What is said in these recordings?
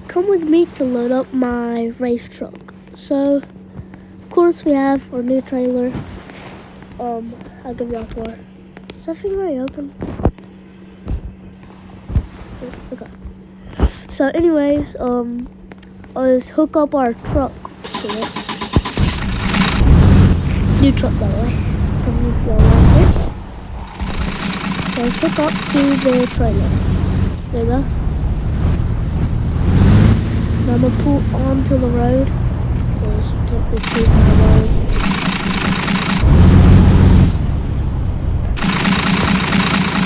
Come with me to load up my race truck. So, of course, we have our new trailer. I'll give y'all a tour. Is that thing already open? Okay. So, anyways, let's hook up our truck to it. New truck, by the way. If y'all want it. So let's hook up to the trailer. There you go. Now I'm gonna pull onto the road. So let's take this to the road.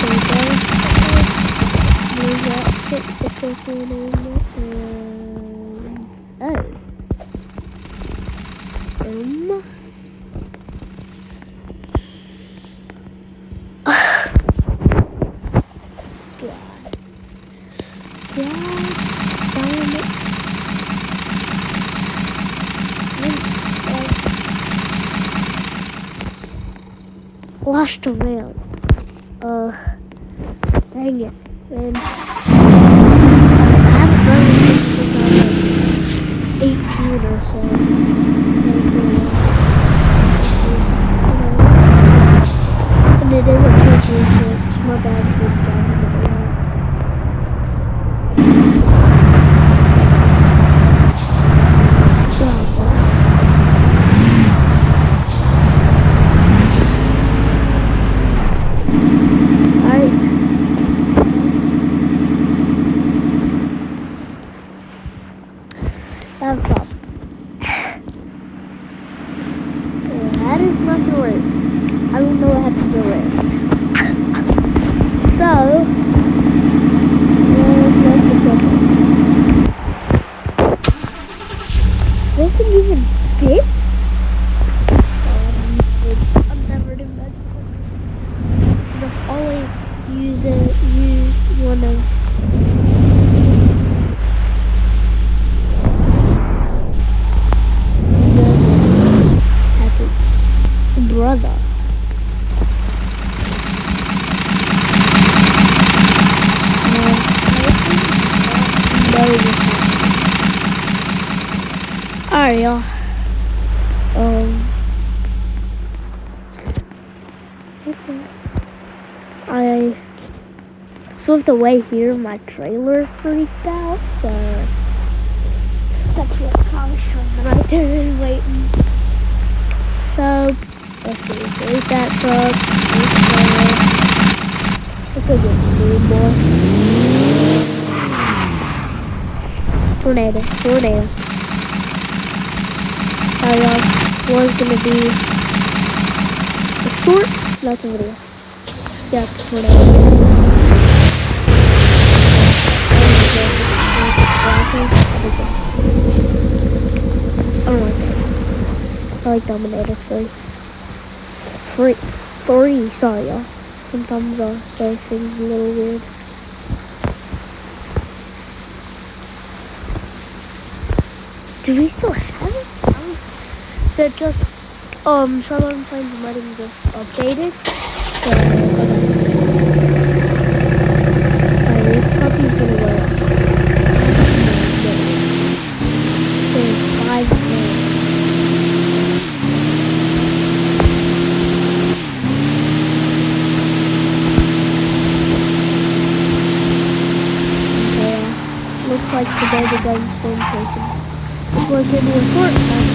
There we go. Move that, put the truck in there, and lost a rail. Dang it. And I haven't run this since I was 18 or so. And it is a good research. My dad did drive it. I have a problem. That is not gonna work. I don't know what happened to it. So, this can even fit? I've never done that before. I've always used one of brother. Alright, y'all. I slipped away here. My trailer freaked out, so that's what caused from right there and waiting. So let's see. There's that truck. Let's go get food, boy. Tornado. Alright, y'all. Was gonna be a short, not a video. Yeah, tornado. I don't like that. I like Dominator 3. Sorry, y'all. Sometimes I'll say things a little weird. Do we still have it? They're just, someone finds the wedding just updated. So, this puppy's gonna wear it. There's 5 minutes. Looks like the baby gun's been taken. It was in the important time.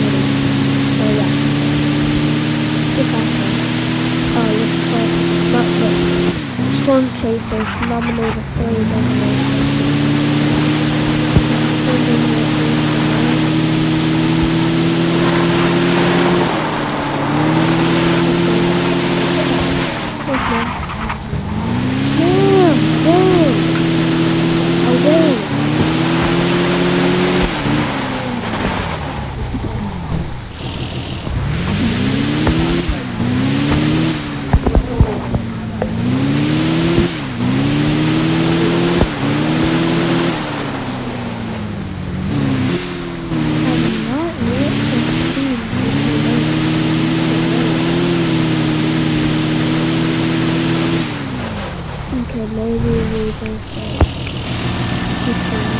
So yeah. Get back there. Looks like not good. Storm Chasers nominated 3 nominations. maybe we just keep going.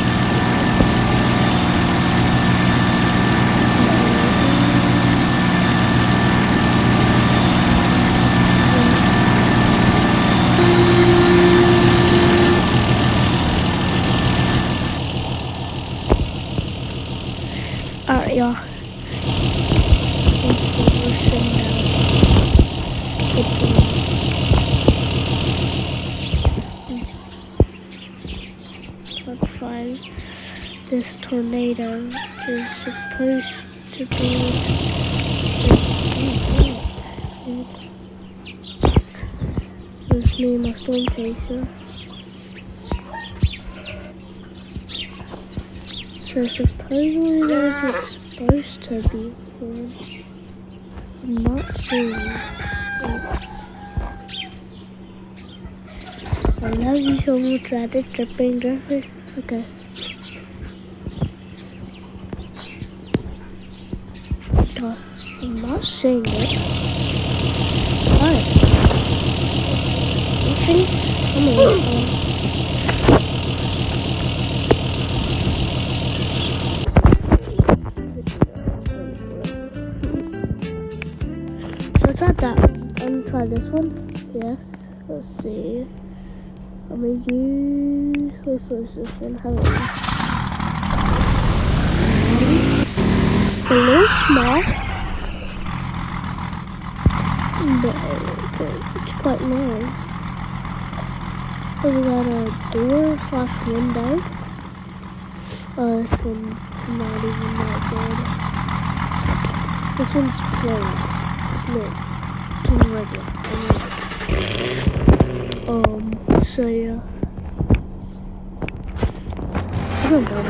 Alright, y'all. Let's find this tornado, which is supposed to be. There's me and my storm chaser. So supposedly there's supposed to be one. I'm not sure. I love you so much, Rabbit, dripping, dripping. Okay. I'm not saying it. Alright. Okay. Come on. So I tried that one. I'm gonna try this one. Yes. Let's see. I'm gonna use. Let's use this one. How about a little small, but it's quite long. So we got a door / window. This one's not even that good. This one's plain. Look, it's regular. So yeah. I don't know.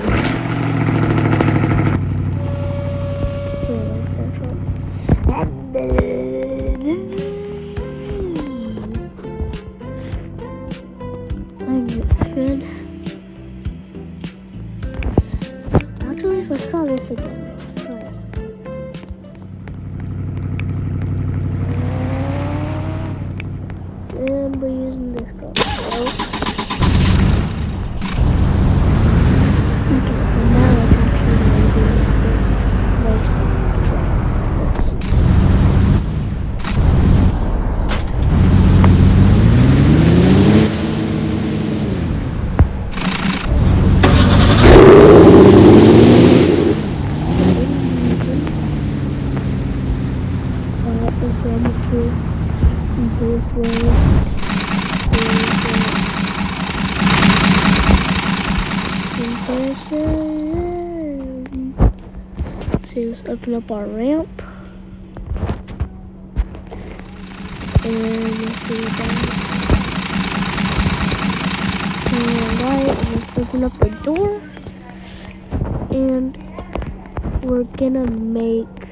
Actually, let's try this again. Try it. And we're using this drop. Okay, so now it's actually going to be make some drop. So let's open up our ramp. And let's see that. Alright, let's open up the door. And we're gonna make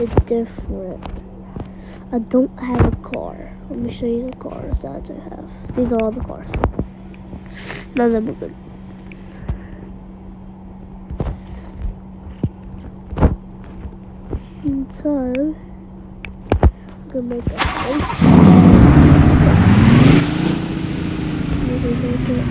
it different. I don't have a car. Let me show you the cars that I have. These are all the cars. None of them are good. And so, I'm gonna make a face. Maybe make it.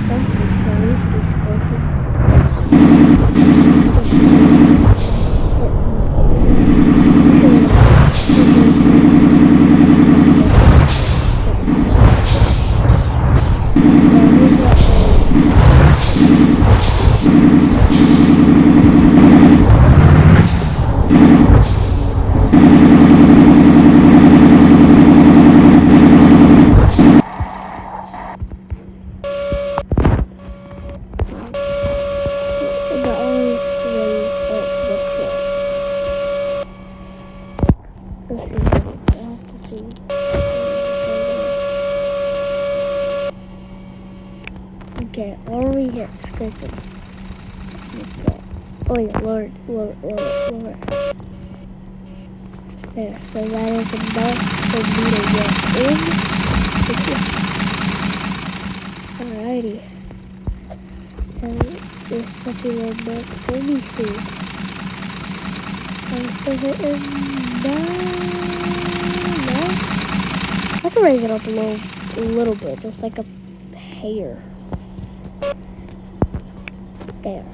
Something to at least be scorpion. Okay, already hit scraping. Oh yeah, Lord. There, so that is enough for me to get in. Alrighty. And this puppy will make me see. I'm still hitting no. I can raise it up a little bit, just like a hair. There.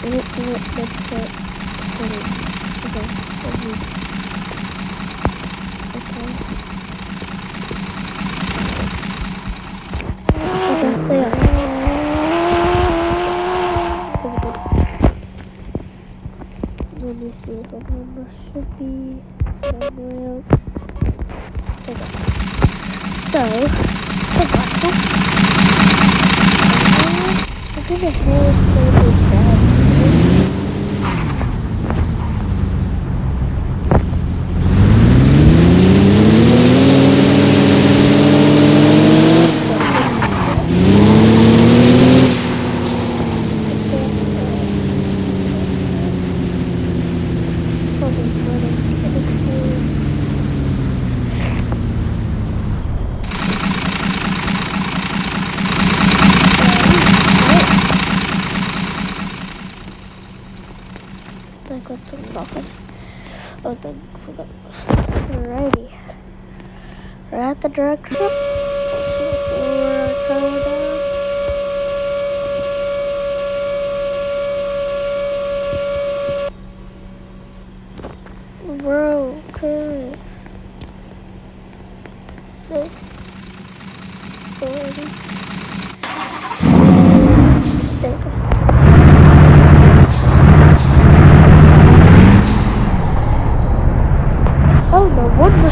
Let's put okay. Okay, so yeah. Let me see if our number should be somewhere else. Okay. So, I'm gonna have this bag. I got to the office. Okay, forgot. Alrighty. We're at the drug shop. We're going down. Bro, okay. Alrighty. There we go. Oh, no wonder.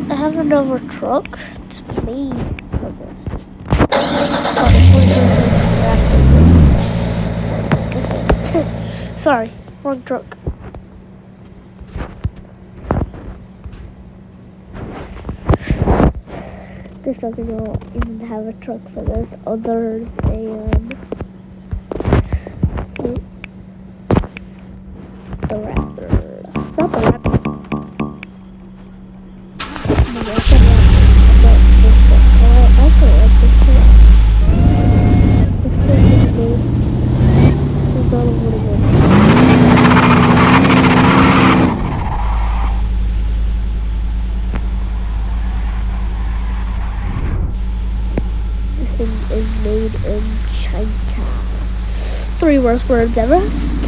I have another truck. It's made for this. Sorry, wrong truck. This doesn't even have a truck for this other than the Raptor. Not the Raptor. This thing is made in China. 3 worst words ever.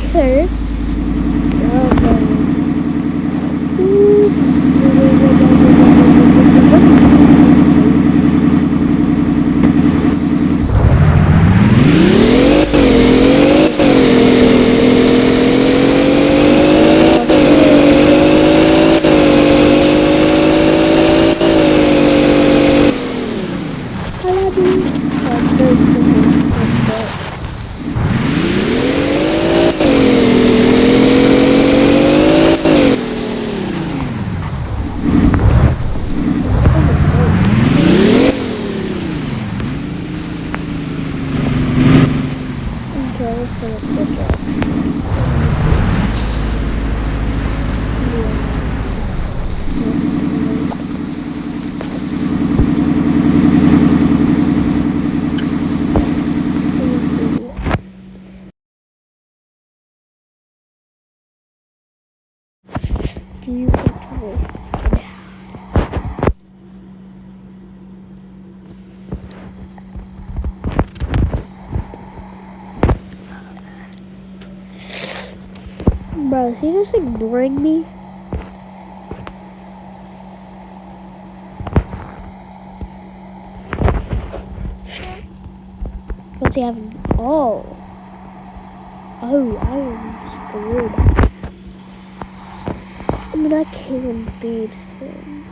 Okay. a good job. Beautiful. Bro, is he just ignoring me? What's he having? Oh, I am screwed. I mean, I can beat him.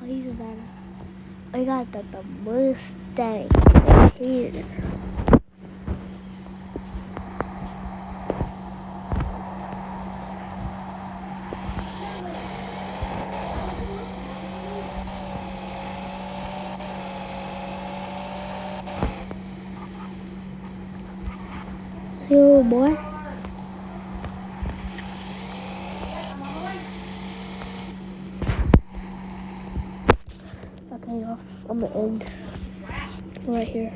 Oh, he's about to. I got the Mustang right here. See, little boy. Okay, I'm gonna end right here.